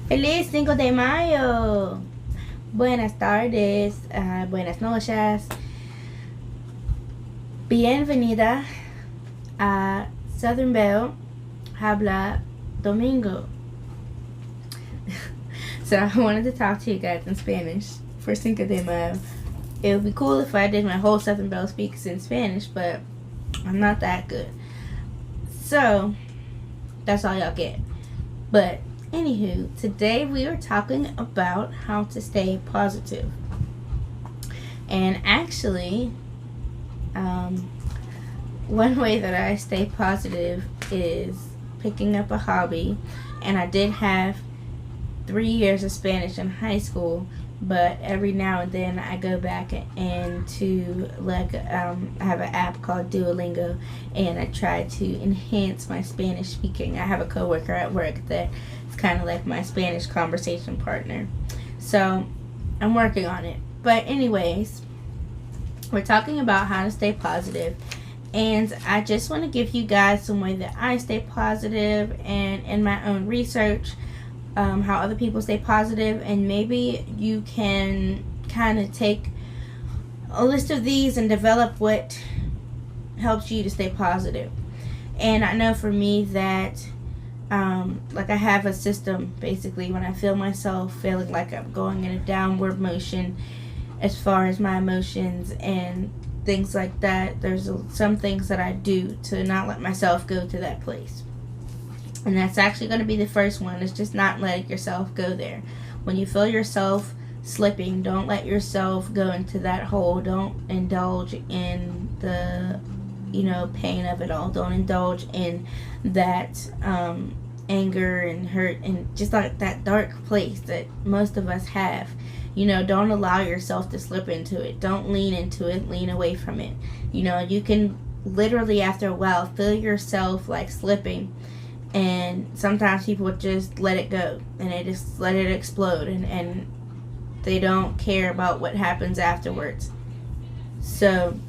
Feliz 5 de Mayo. Buenas tardes, buenas noches. Bienvenida a Southern Belle Habla Domingo. So I wanted to talk to you guys in Spanish for Cinco de Mayo. It would be cool if I did my whole Southern Belle speaks in Spanish, but I'm not that good. So that's all y'all get. But anywho, today we are talking about how to stay positive. And actually, one way that I stay positive is picking up a hobby. And I did have 3 years of Spanish in high school, but every now and then I go back into I have an app called Duolingo, and I try to enhance my Spanish speaking. I have a coworker at work that is kind of like my Spanish conversation partner, so I'm working on it. But anyways, we're talking about how to stay positive, and I just want to give you guys some way that I stay positive, and in my own research, how other people stay positive, and maybe you can kind of take a list of these and develop what helps you to stay positive. And I know for me that I have a system. Basically, when I feel myself feeling like I'm going in a downward motion as far as my emotions and things like that, there's some things that I do to not let myself go to that place. And that's actually going to be the first one, is just not letting yourself go there. When you feel yourself slipping, don't let yourself go into that hole. Don't indulge in the, pain of it all. Don't indulge in that anger and hurt and just like that dark place that most of us have. Don't allow yourself to slip into it. Don't lean into it. Lean away from it. You can literally, after a while, feel yourself like slipping. And sometimes people just let it go and they just let it explode, and they don't care about what happens afterwards. So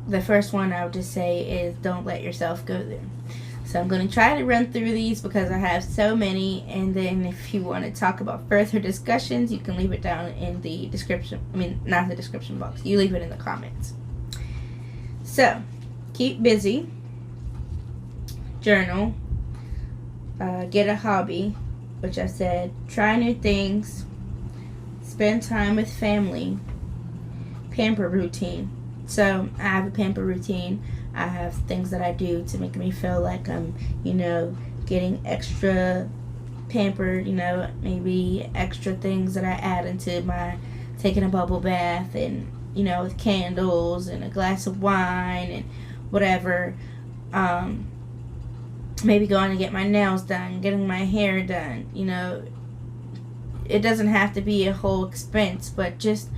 the first one I would just say is don't let yourself go there. So I'm going to try to run through these because I have so many, and then if you want to talk about further discussions, you can leave it down in the description. Not the description box. You leave it in the comments. So keep busy. Journal, get a hobby, which I said, try new things, spend time with family, pamper routine. So I have a pamper routine. I have things that I do to make me feel like I'm, getting extra pampered, maybe extra things that I add into my taking a bubble bath and, with candles and a glass of wine and whatever. Maybe going to get my nails done, getting my hair done. It doesn't have to be a whole expense, but just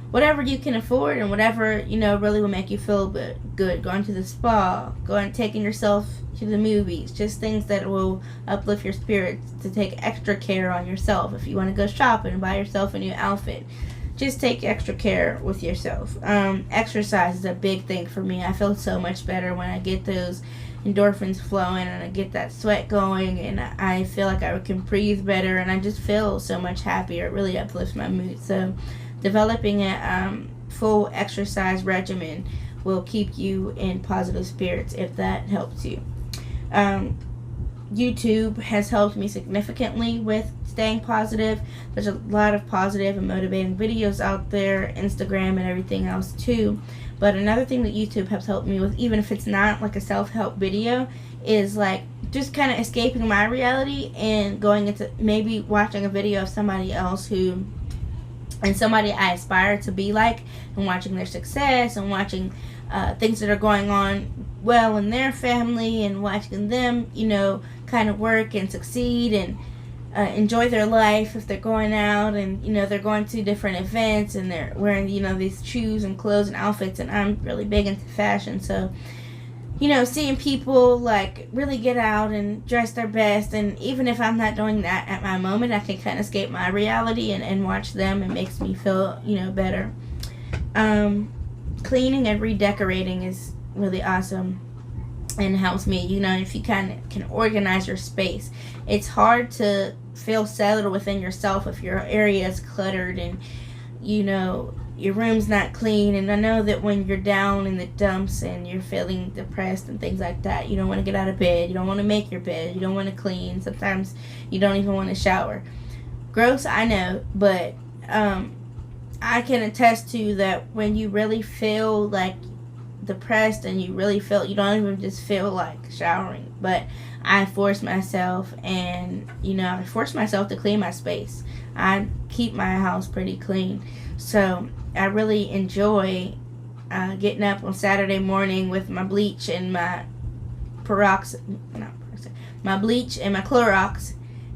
whatever you can afford and whatever, really will make you feel good. Going to the spa, taking yourself to the movies, just things that will uplift your spirits, to take extra care on yourself. If you want to go shopping and buy yourself a new outfit, just take extra care with yourself. Exercise is a big thing for me. I feel so much better when I get those endorphins flowing and I get that sweat going, and I feel like I can breathe better, and I just feel so much happier. It really uplifts my mood. So developing a full exercise regimen will keep you in positive spirits if that helps you. YouTube has helped me significantly with staying positive. There's a lot of positive and motivating videos out there, Instagram and everything else too. But another thing that YouTube has helped me with, even if it's not like a self-help video, is like just kind of escaping my reality and going into maybe watching a video of somebody else and somebody I aspire to be like, and watching their success and watching things that are going on well in their family, and watching them, kind of work and succeed and enjoy their life if they're going out and, they're going to different events and they're wearing, these shoes and clothes and outfits. And I'm really big into fashion. So, seeing people like really get out and dress their best, and even if I'm not doing that at my moment, I can kind of escape my reality and watch them. It makes me feel, better. Cleaning and redecorating is really awesome. and helps me, if you kind of can organize your space. It's hard to feel settled within yourself if your area is cluttered and, your room's not clean. And I know that when you're down in the dumps and you're feeling depressed and things like that, you don't want to get out of bed, you don't want to make your bed, you don't want to clean, sometimes you don't even want to shower. Gross, I know, but I can attest to that when you really feel like depressed and you really feel, you don't even just feel like showering. But I force myself, and I force myself to clean my space. I keep my house pretty clean, so I really enjoy getting up on Saturday morning with my bleach and my my bleach and my Clorox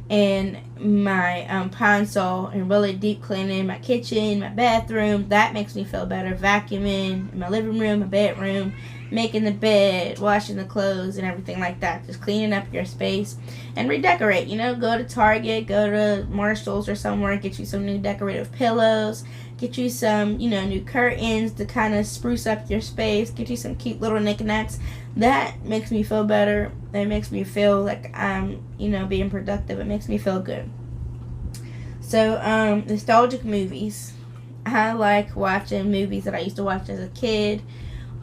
and my Pine-Sol, and really deep cleaning my kitchen, my bathroom. That makes me feel better. Vacuuming my living room, my bedroom, making the bed, washing the clothes, and everything like that. Just cleaning up your space and redecorate. Go to Target, go to Marshall's or somewhere, get you some new decorative pillows, get you some, new curtains to kind of spruce up your space, get you some cute little knickknacks. That makes me feel better. That makes me feel like I'm, being productive. It makes me feel good. So, nostalgic movies. I like watching movies that I used to watch as a kid.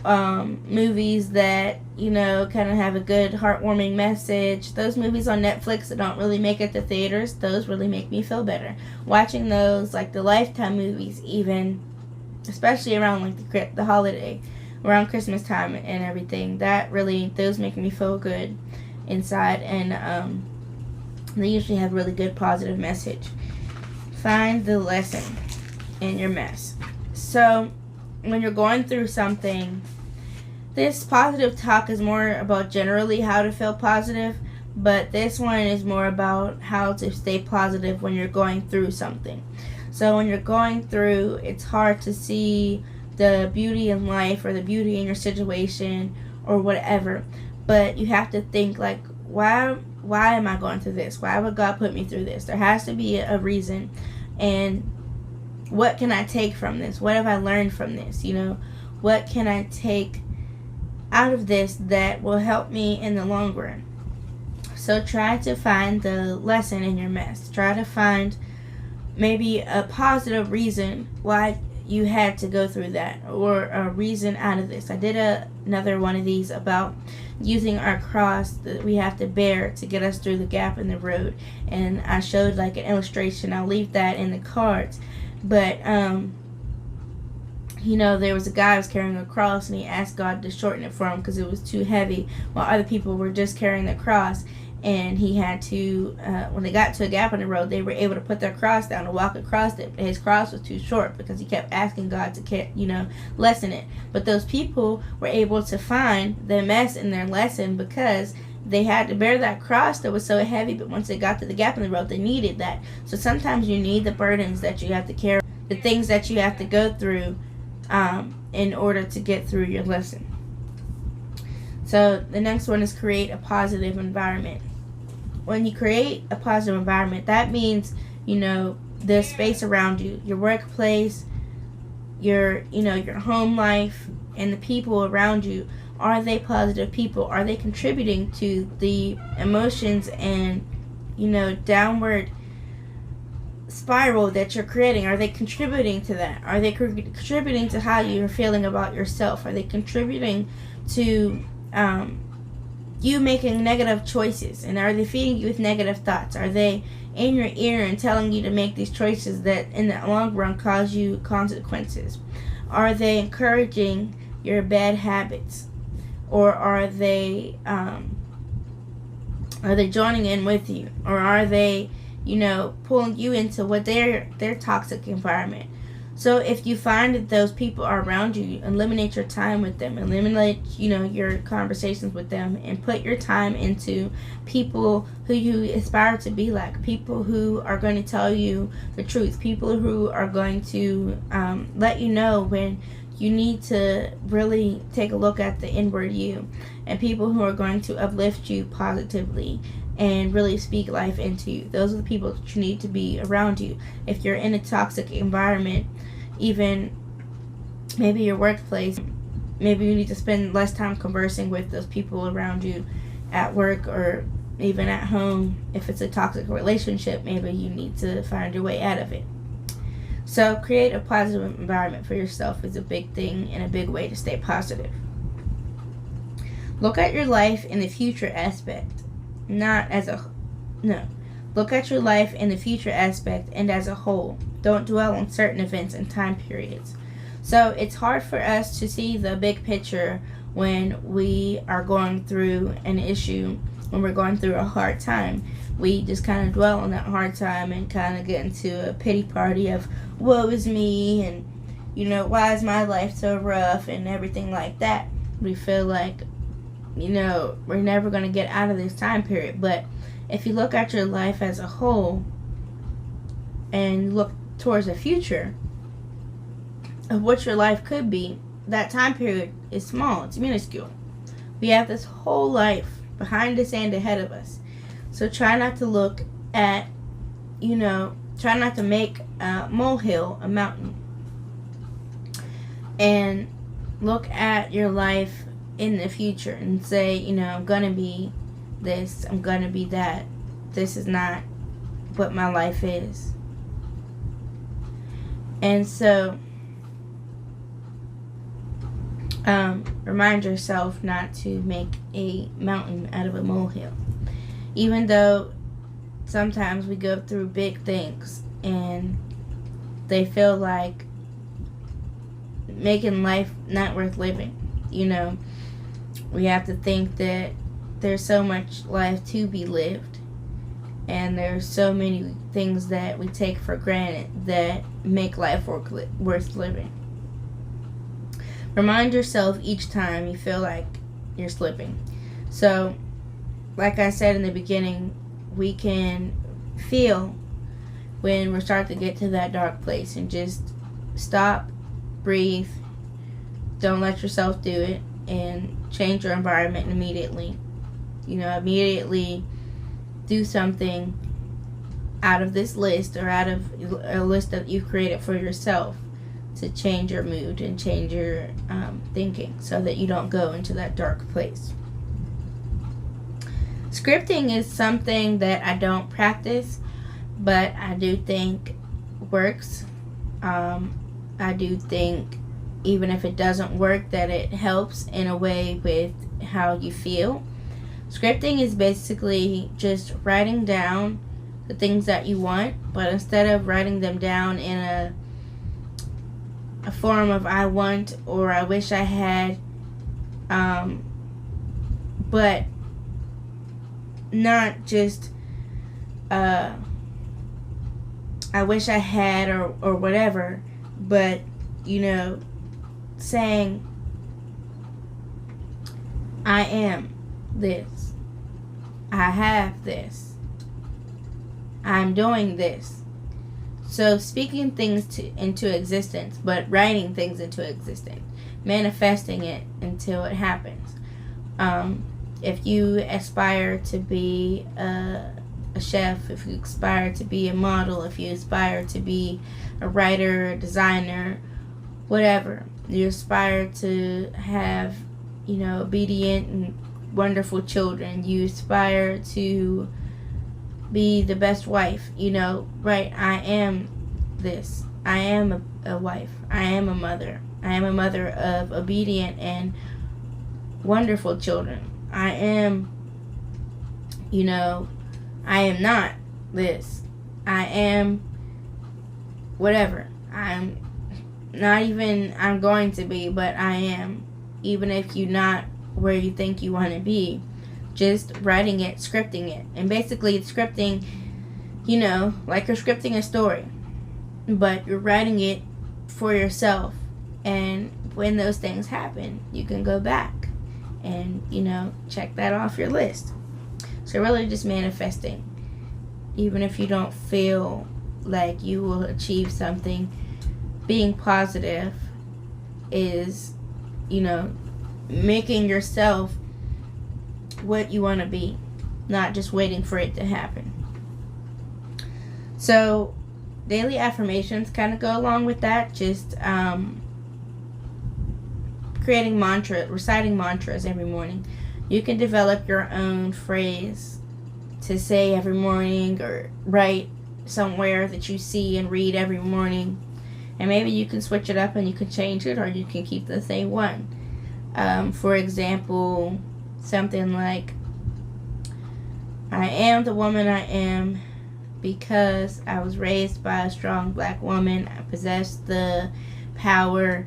Movies that, kind of have a good heartwarming message. Those movies on Netflix that don't really make it to theaters, those really make me feel better. Watching those, like the Lifetime movies even, especially around like the holiday, around Christmas time and everything, those make me feel good inside, and they usually have a really good positive message. Find the lesson in your mess. So when you're going through something, this positive talk is more about generally how to feel positive, but this one is more about how to stay positive when you're going through something. So when you're going through, it's hard to see the beauty in life or the beauty in your situation or whatever, but you have to think like, why am I going through this? Why would God put me through this? There has to be a reason, and what can I take from this? What have I learned from this? What can I take out of this that will help me in the long run? So try to find the lesson in your mess. Try to find maybe a positive reason why you had to go through that, or a reason out of this. I did another one of these about using our cross that we have to bear to get us through the gap in the road, and I showed like an illustration. I'll leave that in the cards. But there was a guy who was carrying a cross, and he asked God to shorten it for him because it was too heavy, while other people were just carrying the cross. And he had to, when they got to a gap in the road, they were able to put their cross down and walk across it. His cross was too short because he kept asking God to, lessen it. But those people were able to find the mess in their lesson because they had to bear that cross that was so heavy, but once they got to the gap in the road, they needed that. So sometimes you need the burdens that you have to carry, the things that you have to go through in order to get through your lesson. So the next one is create a positive environment. When you create a positive environment, that means, the space around you, your workplace, your home life, and the people around you. Are they positive people? Are they contributing to the emotions and, downward spiral that you're creating? Are they contributing to that? Are they contributing to how you're feeling about yourself? Are they contributing to you making negative choices? And are they feeding you with negative thoughts? Are they in your ear and telling you to make these choices that in the long run cause you consequences? Are they encouraging your bad habits? Or are they joining in with you? Or are they, pulling you into what their toxic environment? So if you find that those people are around you, eliminate your time with them, eliminate, your conversations with them, and put your time into people who you aspire to be like, people who are going to tell you the truth, people who are going to let you know when you need to really take a look at the inward you, and people who are going to uplift you positively and really speak life into you. Those are the people that you need to be around you. If you're in a toxic environment, even maybe your workplace, maybe you need to spend less time conversing with those people around you at work or even at home. If it's a toxic relationship, maybe you need to find your way out of it. So create a positive environment for yourself is a big thing and a big way to stay positive. Look at your life in the future aspect, Look at your life in the future aspect and as a whole. Don't dwell on certain events and time periods. So it's hard for us to see the big picture when we are going through an issue, when we're going through a hard time. We just kind of dwell on that hard time and kind of get into a pity party of, woe is me, and, why is my life so rough and everything like that. We feel like, we're never going to get out of this time period. But if you look at your life as a whole and look towards the future of what your life could be, that time period is small. It's minuscule. We have this whole life behind us and ahead of us. So try not to look at, try not to make a molehill a mountain. And look at your life in the future and say, I'm going to be this, I'm going to be that. This is not what my life is. And so, remind yourself not to make a mountain out of a molehill. Even though sometimes we go through big things and they feel like making life not worth living. We have to think that there's so much life to be lived, and there's so many things that we take for granted that make life worth living. Remind yourself each time you feel like you're slipping. So, like I said in the beginning, we can feel when we start to get to that dark place and just stop, breathe, don't let yourself do it, and change your environment immediately. Immediately do something out of this list or out of a list that you've created for yourself to change your mood and change your thinking so that you don't go into that dark place. Scripting is something that I don't practice, but I do think works. I do think even if it doesn't work, that it helps in a way with how you feel. Scripting is basically just writing down the things that you want, but instead of writing them down in a form of I want or I wish I had, but not just I wish I had or whatever, but saying I am this, I have this, I'm doing this. So speaking things into existence, but writing things into existence, manifesting it until it happens. If you aspire to be a chef, if you aspire to be a model, if you aspire to be a writer, a designer, whatever, you aspire to have, obedient and wonderful children, you aspire to be the best wife, right? I am this. I am a wife. I am a mother. I am a mother of obedient and wonderful children. I am, I am not this. I am whatever. I'm not even I'm going to be, but I am. Even if you're not where you think you want to be, just writing it, scripting it. And basically scripting, like you're scripting a story, but you're writing it for yourself. And when those things happen, you can go back and, check that off your list. So really just manifesting. Even if you don't feel like you will achieve something, being positive is, making yourself what you want to be, not just waiting for it to happen. So daily affirmations kind of go along with that. Just reciting mantras every morning. You can develop your own phrase to say every morning, or write somewhere that you see and read every morning. And maybe you can switch it up and you can change it, or you can keep the same one. For example, something like, I am the woman I am because I was raised by a strong black woman. I possess the power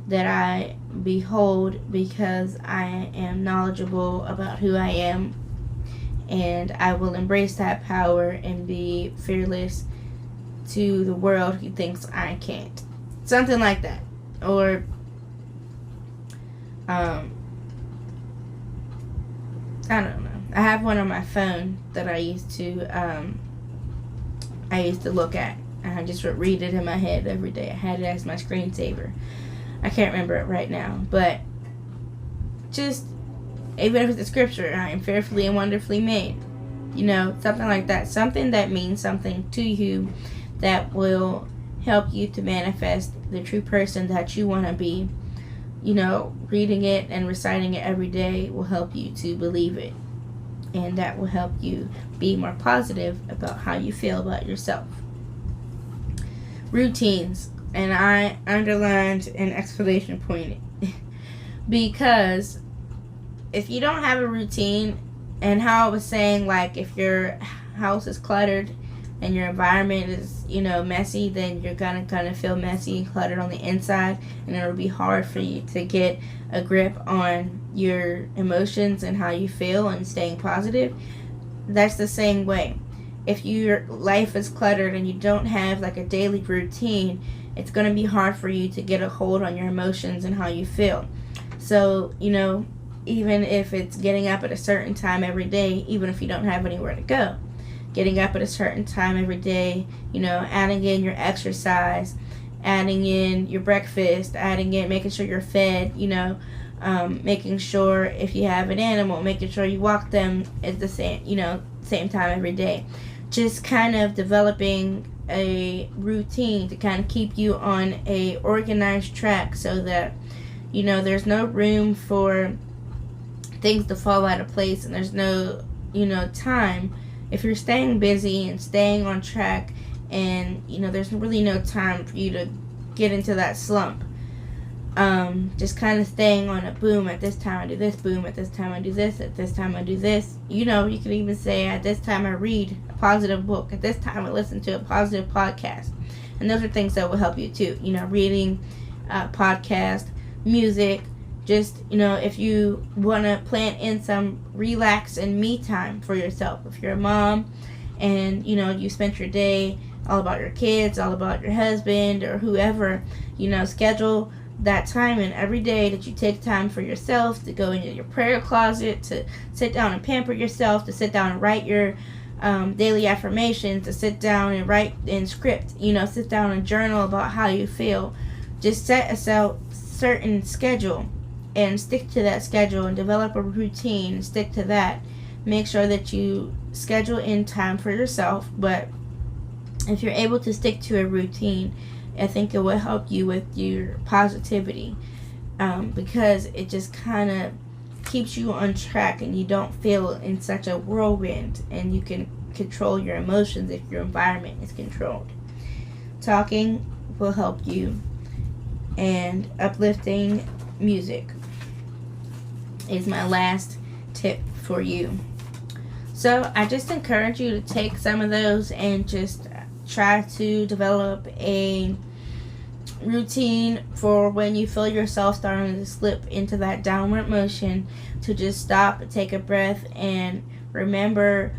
that I behold because I am knowledgeable about who I am, and I will embrace that power and be fearless to the world who thinks I can't. Something like that. Or I don't know. I have one on my phone that I used to look at, and I just would read it in my head every day. I had it as my screensaver. I can't remember it right now, but just, even if it's a scripture, I am fearfully and wonderfully made. Something like that. Something that means something to you, that will help you to manifest the true person that you want to be. Reading it and reciting it every day will help you to believe it. And that will help you be more positive about how you feel about yourself. Routines. And I underlined an exclamation point. Because if you don't have a routine, and how I was saying, like, if your house is cluttered and your environment is, messy, then you're gonna kind of feel messy and cluttered on the inside, and it'll be hard for you to get a grip on your emotions and how you feel and staying positive. That's the same way. If your life is cluttered and you don't have like a daily routine, it's going to be hard for you to get a hold on your emotions and how you feel. So, even if it's getting up at a certain time every day, even if you don't have anywhere to go, getting up at a certain time every day, adding in your exercise, adding in your breakfast, making sure you're fed, making sure if you have an animal, making sure you walk them at the same time every day. Just kind of developing a routine to kind of keep you on a organized track, so that there's no room for things to fall out of place, and there's no time. If you're staying busy and staying on track, and there's really no time for you to get into that slump. Just kind of staying on a boom. At this time I do this, boom, at this time I do this, at this time I do this. You can even say, at this time I read a positive book, at this time I listen to a positive podcast. And those are things that will help you too. Reading, podcast, music. Just, if you want to plan in some relax and me time for yourself. If you're a mom and, you spent your day all about your kids, all about your husband or whoever, schedule that time in every day that you take time for yourself, to go into your prayer closet, to sit down and pamper yourself, to sit down and write your daily affirmations, to sit down and write in script, sit down and journal about how you feel. Just set a certain schedule and stick to that schedule, and develop a routine and stick to that. Make sure that you schedule in time for yourself, but if you're able to stick to a routine, I think it will help you with your positivity, because it just kind of keeps you on track, and you don't feel in such a whirlwind, and you can control your emotions if your environment is controlled. Talking will help you, and uplifting music is my last tip for you. So I just encourage you to take some of those and just try to develop a routine for when you feel yourself starting to slip into that downward motion, to just stop, take a breath, and remember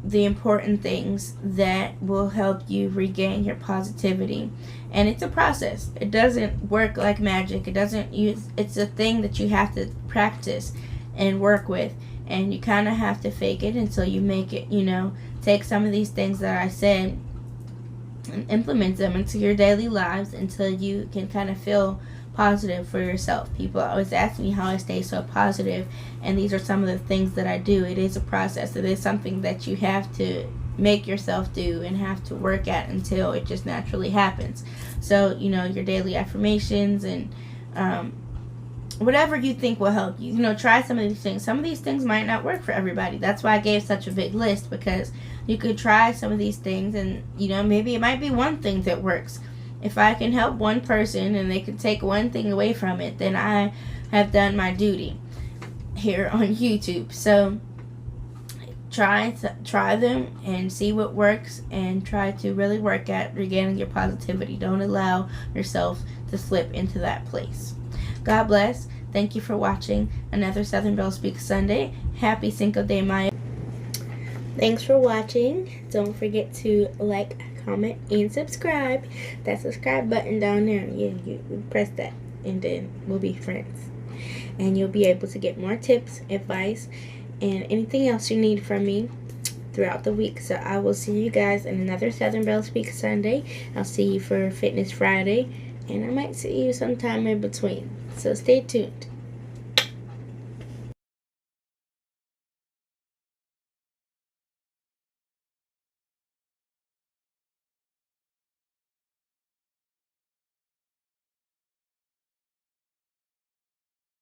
the important things that will help you regain your positivity. And it's a process. It doesn't work like magic. It's a thing that you have to practice and work with, and you kind of have to fake it until you make it. Take some of these things that I said and implement them into your daily lives until you can kind of feel positive for yourself. People always ask me how I stay so positive, and these are some of the things that I do. It is a process. It is something that you have to make yourself do and have to work at until it just naturally happens. So, your daily affirmations and whatever you think will help you. Try some of these things. Some of these things might not work for everybody. That's why I gave such a big list, because you could try some of these things and, maybe it might be one thing that works. If I can help one person and they can take one thing away from it, then I have done my duty here on YouTube. So try them and see what works, and try to really work at regaining your positivity. Don't allow yourself to slip into that place. God bless. Thank you for watching another Southern Belle Speaks Sunday. Happy Cinco de Mayo. Thanks for watching. Don't forget to like, comment, and subscribe. That subscribe button down there, you press that, and then we'll be friends. And you'll be able to get more tips, advice, and anything else you need from me throughout the week. So I will see you guys in another Southern Belle Speaks Sunday. I'll see you for Fitness Friday, and I might see you sometime in between. So stay tuned.